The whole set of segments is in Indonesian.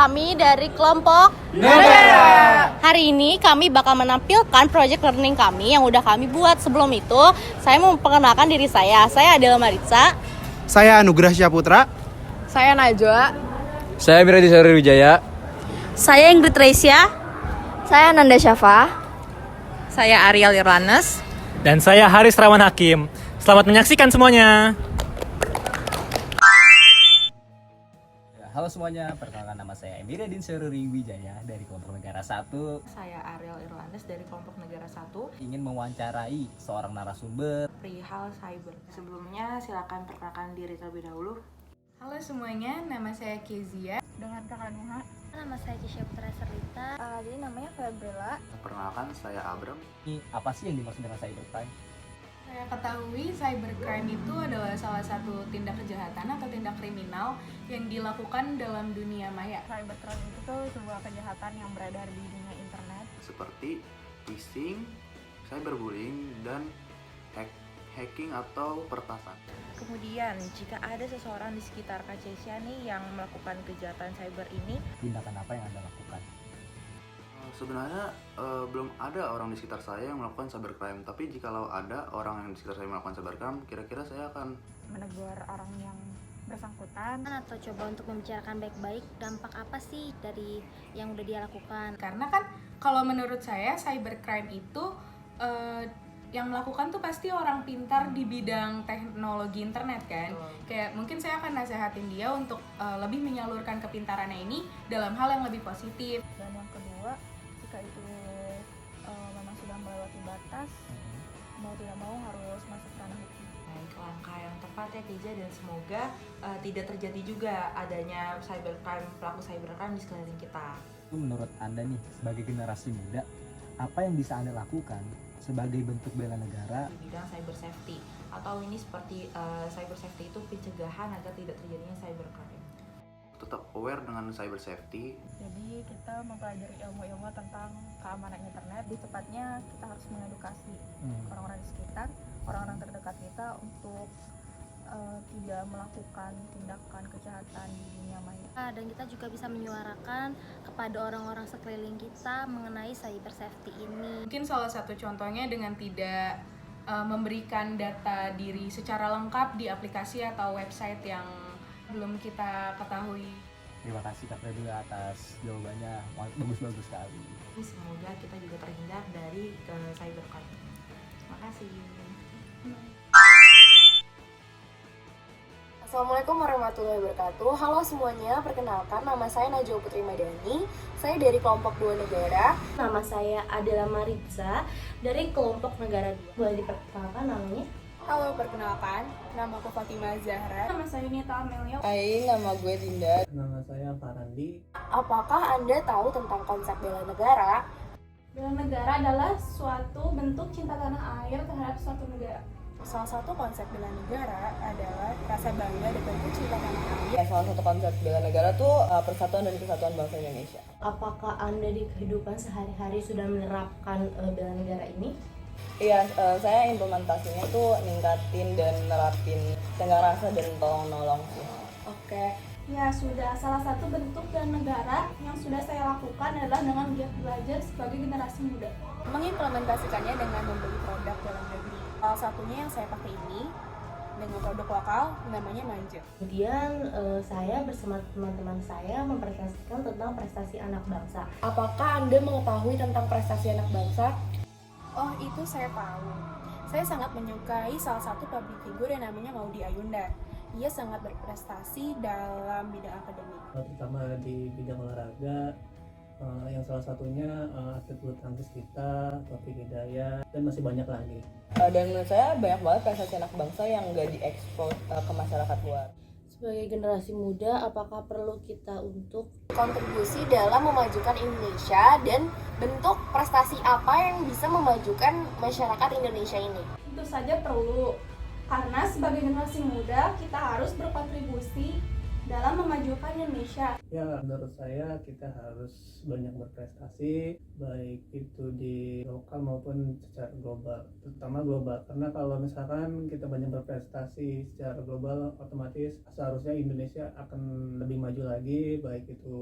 Kami dari kelompok Negara. Hari ini kami bakal menampilkan project learning kami yang udah kami buat. Sebelum itu, saya mau memperkenalkan diri saya. Saya adalah Maritza. Saya Anugrah Syaputra. Saya Najwa. Saya Miradi Sari Wijaya. Saya Ingrid Reisya. Saya Nanda Syafa. Saya Ariel Irlanes. Dan saya Haris Rawan Hakim. Selamat menyaksikan semuanya. Halo semuanya, perkenalkan nama saya Emiradin Syahruri Wijaya dari kelompok Negara 1. Saya Ariel Irlanes dari kelompok Negara 1. Ingin mewawancarai seorang narasumber Perihal cyber. Sebelumnya silakan perkenalkan diri terlebih dahulu. Halo semuanya, nama saya Kezia dengan kakak Nuha. Nama saya Cisha Putra Serlita. Jadi namanya Febrila. Perkenalkan, saya Abram. Ini apa sih yang dimaksud dengan cybercrime? Saya ketahui cybercrime itu adalah salah satu tindak kejahatan atau tindak kriminal yang dilakukan dalam dunia maya. Cybercrime itu tuh sebuah kejahatan yang beredar di dunia internet. Seperti phishing, cyberbullying, dan hacking atau pertasan. Kemudian, jika ada seseorang di sekitar Kak Cesia nih yang melakukan kejahatan cyber ini, Tindakan apa yang Anda lakukan? Sebenarnya belum ada orang di sekitar saya yang melakukan cybercrime, tapi jikalau ada orang yang di sekitar saya melakukan cybercrime, kira-kira saya akan Menegur orang yang bersangkutan. Atau coba untuk membicarakan baik-baik dampak apa sih dari yang udah dia lakukan. Karena kan kalau menurut saya cybercrime itu yang melakukan tuh pasti orang pintar di bidang teknologi internet kan. Kayak mungkin saya akan nasehatin dia untuk lebih menyalurkan kepintarannya ini dalam hal yang lebih positif. Dan yang kedua, jika itu memang sudah melewati batas, mau tidak mau harus masuk ke ranah hukum. baik, langkah yang tepat ya Keja, dan semoga tidak terjadi juga adanya cybercrime, pelaku cybercrime di sekeliling kita. Menurut Anda nih, sebagai generasi muda, apa yang bisa Anda lakukan sebagai bentuk bela negara Di bidang cyber safety, atau ini seperti cyber safety itu pencegahan agar tidak terjadinya cybercrime. tetap aware dengan cyber safety. Jadi kita mempelajari ilmu-ilmu tentang keamanan internet. Di tepatnya kita harus mengedukasi orang-orang di sekitar, orang-orang terdekat kita untuk tidak melakukan tindakan kejahatan di dunia maya. Dan kita juga bisa menyuarakan kepada orang-orang sekeliling kita mengenai cyber safety ini. Mungkin salah satu contohnya dengan tidak memberikan data diri secara lengkap di aplikasi atau website yang belum kita ketahui. Terima kasih Kak Fredula atas jawabannya, bagus-bagus sekali. Semoga kita juga terhindar dari cybercrime. Terima kasih. Assalamualaikum warahmatullahi wabarakatuh. Halo semuanya, perkenalkan nama saya Najwa Putri Madani. Saya dari kelompok 2 Negara. Nama saya adalah Maritza dari kelompok Negara 2. Boleh diperkenalkan namanya? Halo, perkenalkan, nama aku Fatimah Zahra. Nama saya Nita Amelia. Hai, nama gue Dinda. Nama saya Farandi. Apakah Anda tahu tentang konsep bela negara? Bela negara adalah suatu bentuk cinta tanah air terhadap suatu negara. Salah satu konsep bela negara adalah rasa bangga dan bentuk cinta tanah air. Salah satu konsep bela negara tuh persatuan dan kesatuan bangsa Indonesia. Apakah Anda di kehidupan sehari-hari sudah menerapkan bela negara ini? Iya, saya implementasinya tuh ningkatin dan nerapin tenggang rasa dan tolong nolong sih. Oke. Ya sudah, salah satu bentuk bela negara yang sudah saya lakukan adalah dengan giat belajar sebagai generasi muda. Mengimplementasikannya dengan membeli produk dalam negeri. Salah satunya yang saya pakai ini dengan produk lokal namanya Manja. Kemudian saya bersama teman-teman saya mempresentasikan tentang prestasi anak bangsa. Apakah Anda mengetahui tentang prestasi anak bangsa? Oh, itu saya tahu. Saya sangat menyukai salah satu public figure yang namanya Maudy Ayunda. Ia sangat berprestasi dalam bidang akademik. Terutama di bidang olahraga, yang salah satunya atlet bulu tangkis kita, Taufik Hidayat, dan masih banyak lagi. Dan menurut saya banyak banget prestasi anak bangsa yang nggak diekspos ke masyarakat luar. Sebagai generasi muda, apakah perlu kita untuk Kontribusi dalam memajukan Indonesia dan bentuk prestasi apa yang bisa memajukan masyarakat Indonesia ini? Tentu saja perlu, karena sebagai generasi muda kita harus berkontribusi dalam memajukan Indonesia. Ya, menurut saya kita harus banyak berprestasi, baik itu di lokal maupun secara global, terutama global. Karena kalau misalkan kita banyak berprestasi secara global, otomatis seharusnya Indonesia akan lebih maju lagi, baik itu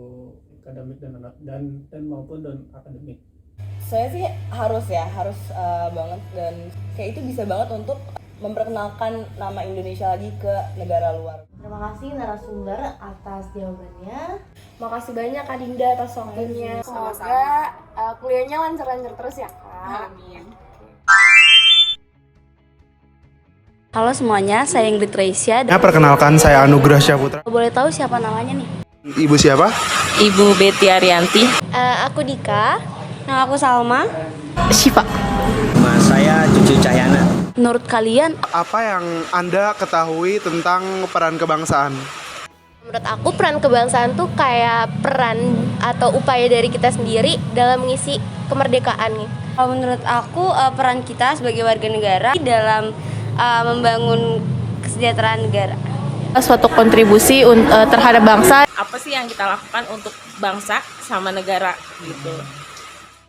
akademik dan maupun non akademik. Saya sih harus banget, dan kayak itu bisa banget untuk memperkenalkan nama Indonesia lagi ke negara luar. Terima kasih narasumber atas jawabannya. Makasih banyak Kak Dinda atas waktunya. Semoga kuliahnya lancar-lancar terus ya Kak. Amin. Halo semuanya, saya Ingrid Reisya. Perkenalkan, saya Anugrah Syaputra. Boleh tahu siapa namanya nih? Ibu siapa? Ibu Betty Arianti. Aku Dika. Nama aku Salma. Syifa. Nama saya Cucu Cahyana. Menurut kalian, apa yang Anda ketahui tentang peran kebangsaan? Menurut aku peran kebangsaan tuh kayak peran atau upaya dari kita sendiri dalam mengisi kemerdekaan nih. Kalau menurut aku peran kita sebagai warga negara dalam membangun kesejahteraan negara. Suatu kontribusi terhadap bangsa. Apa sih yang kita lakukan untuk bangsa sama negara gitu?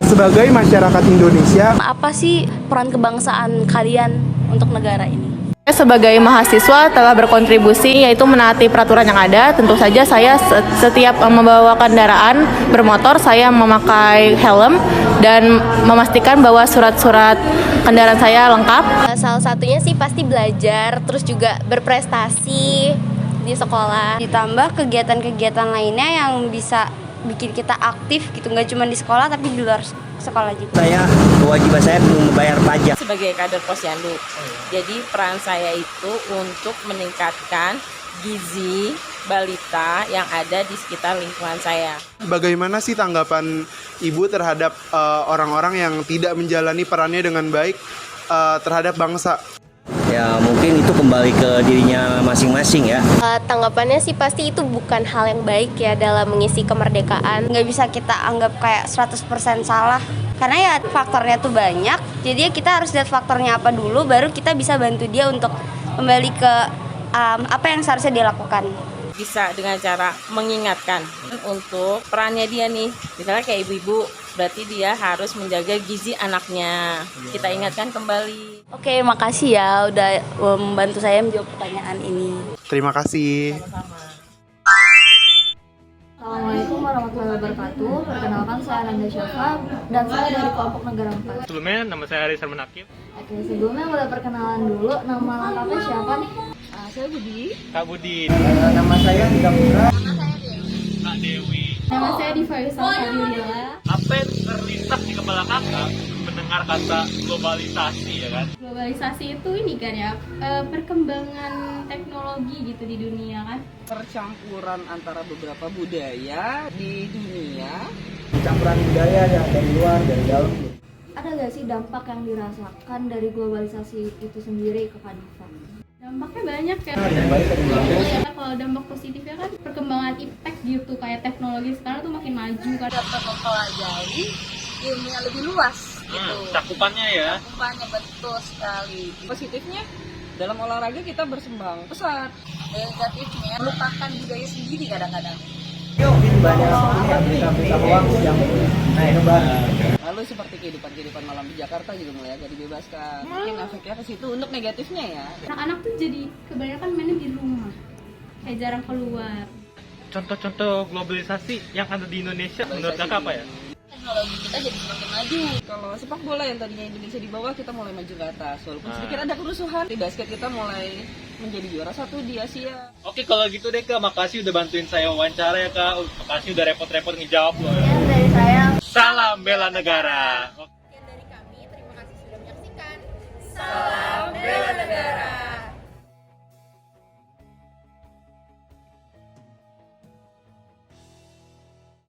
Sebagai masyarakat Indonesia, apa sih peran kebangsaan kalian untuk negara ini? Sebagai mahasiswa telah berkontribusi yaitu menaati peraturan yang ada. Tentu saja saya setiap membawa kendaraan bermotor saya memakai helm dan memastikan bahwa surat-surat kendaraan saya lengkap. Salah satunya sih pasti belajar, terus juga berprestasi di sekolah. Ditambah kegiatan-kegiatan lainnya yang bisa bikin kita aktif gitu, nggak cuma di sekolah tapi di luar sekolah juga. Kewajiban saya membayar pajak sebagai kader Posyandu. Jadi peran saya itu untuk meningkatkan gizi balita yang ada di sekitar lingkungan saya. bagaimana sih tanggapan Ibu terhadap orang-orang yang tidak menjalani perannya dengan baik terhadap bangsa? Ya mungkin itu kembali ke dirinya masing-masing ya. Tanggapannya sih pasti itu bukan hal yang baik ya dalam mengisi kemerdekaan. Nggak bisa kita anggap kayak 100% salah. Karena ya faktornya tuh banyak. Jadi ya kita harus lihat faktornya apa dulu, baru kita bisa bantu dia untuk kembali ke apa yang seharusnya dia lakukan. Bisa dengan cara mengingatkan untuk perannya dia nih. Misalnya kayak ibu-ibu, berarti dia harus menjaga gizi anaknya. Kita ingatkan kembali. Oke, makasih ya udah membantu saya menjawab pertanyaan ini. Terima kasih. Assalamualaikum warahmatullahi wabarakatuh. Perkenalkan saya Ananda Syafa dan saya dari kelompok Negara 4. Sebelumnya nama saya Arisa Menakib. Oke, sebelumnya boleh perkenalan dulu. Nama lengkapnya siapa nih? Saya Budi. Kak Budi. Nama saya Dika Putra. Kak Dewi. Nama saya Diva Fadila. Apa yang terlintas di kepala kakak mendengar kata globalisasi ya kan? Globalisasi itu ini kan ya, perkembangan teknologi gitu di dunia kan. Percampuran antara beberapa budaya di dunia. Campuran budaya yang dari luar, dari dalam. Ada gak sih dampak yang dirasakan dari globalisasi itu sendiri ke Kak Diva? Dampaknya banyak kan. Kalau dampak positifnya kan perkembangan impact gitu, kayak teknologi sekarang tuh makin maju kan. Dapat mempelajari ilmu yang lebih luas gitu. Cakupannya ya. Cakupannya betul sekali. Positifnya dalam olahraga kita berkembang pesat. Negatifnya melupakan budaya sendiri kadang-kadang. Banyak yang bisa uang yang hebat. Lalu seperti kehidupan malam di Jakarta juga mulai agak dibebaskan. Mungkin efeknya ke situ untuk negatifnya ya. Anak-anak tuh jadi kebanyakan mainnya di rumah, kayak jarang keluar. Contoh-contoh globalisasi yang ada di Indonesia menurut kakak apa ya? Teknologi kita jadi semakin maju. Kalau sepak bola yang tadinya Indonesia di bawah, kita mulai maju ke atas. Walaupun sedikit ada kerusuhan, di basket kita mulai menjadi juara 1 di Asia. Oke, kalau gitu deh Kak, makasih udah bantuin saya wawancara ya Kak. Makasih udah repot-repot ngejawab loh. Dari saya, salam bela negara. Dari kami, terima kasih sudah menyaksikan. Salam bela negara.